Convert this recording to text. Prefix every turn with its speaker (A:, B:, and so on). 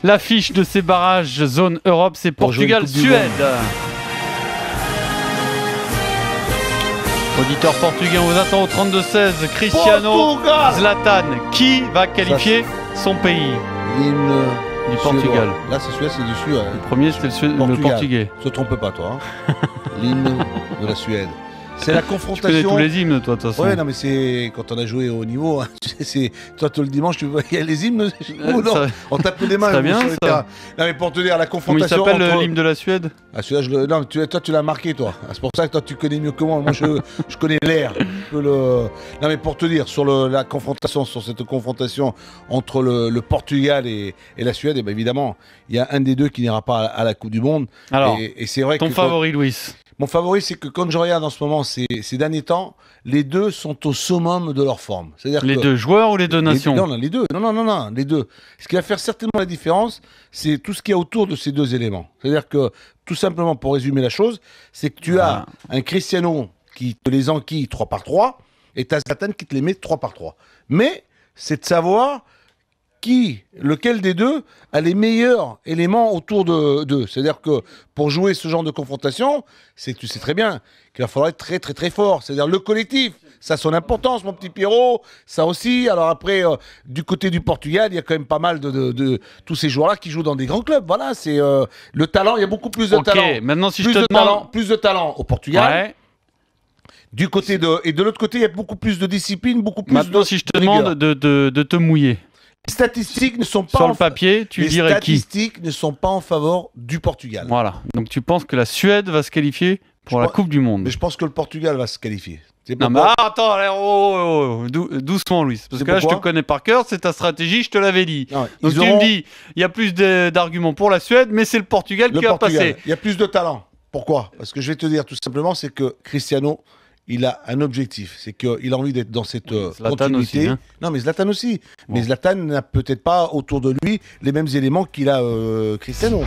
A: L'affiche de ces barrages zone Europe, c'est Portugal-Suède. Auditeur portugais, on vous attend au 32-16. Cristiano, Zlatan, qui va qualifier son pays?
B: L'hymne
A: du Portugal.
B: Là, c'est celui-là, c'est du Suède.
A: Le premier, c'était le portugais.
B: Se trompe pas, toi. Hein. L'hymne de la Suède. C'est la confrontation.
A: Tu connais tous les hymnes, toi, de toute façon.
B: Ouais, non, mais c'est quand on a joué au niveau. Hein, toi, tout le dimanche, tu vois, il y a les hymnes. On tape les mains.
A: C'est bien, ça.
B: Non, mais pour te dire, la confrontation.
A: Comment il s'appelle l'hymne de la Suède?
B: Ah, celui-là, non, toi, tu l'as marqué, toi. C'est pour ça que toi, tu connais mieux que moi. Moi, je connais l'air. Non, mais pour te dire, sur la confrontation, sur cette confrontation entre le Portugal et la Suède, et bien évidemment, il y a un des deux qui n'ira pas à la Coupe du Monde.
A: Alors,
B: et c'est vrai
A: ton favori, Louis?
B: Mon favori, c'est que quand je regarde en ce moment ces derniers temps, les deux sont au summum de leur forme.
A: Les deux joueurs ou les deux nations?
B: Non, les deux. Non, les deux. Ce qui va faire certainement la différence, c'est tout ce qu'il y a autour de ces deux éléments. C'est-à-dire que, tout simplement, pour résumer la chose, c'est que tu as un Cristiano qui te les enquille 3 par 3 et tu as Zlatan qui te les met 3 par 3. Mais c'est de savoir lequel des deux a les meilleurs éléments autour d'eux. C'est-à-dire que pour jouer ce genre de confrontation, tu sais très bien qu'il va falloir être très très très fort. C'est-à-dire le collectif, ça a son importance, mon petit Pierrot, ça aussi. Alors après, du côté du Portugal, il y a quand même pas mal de tous ces joueurs-là qui jouent dans des grands clubs. Voilà, c'est le talent, il y a beaucoup plus de talent.
A: Maintenant, si je te demande...
B: plus de talent au Portugal. Ouais. Du côté et de l'autre côté, il y a beaucoup plus de discipline, beaucoup plus
A: Maintenant, si je te demande de te mouiller.
B: Les statistiques ne sont pas
A: sur le papier, tu dirais qui?
B: Les statistiques ne sont pas en faveur du Portugal.
A: Voilà. Donc tu penses que la Suède va se qualifier pour la Coupe du Monde?
B: Mais je pense que le Portugal va se qualifier.
A: Non mais attends, doucement Louis, parce que là je te connais par cœur, c'est ta stratégie, je te l'avais dit. Non, donc tu me dis, il y a plus d'arguments pour la Suède, mais c'est le Portugal qui va passer.
B: Il y a plus de talent. Pourquoi? Parce que je vais te dire tout simplement, c'est que Cristiano, il a un objectif, c'est qu'il a envie d'être dans cette continuité.
A: Aussi, hein.
B: Non, mais Zlatan aussi. Bon. Mais Zlatan n'a peut-être pas autour de lui les mêmes éléments qu'il a Cristiano.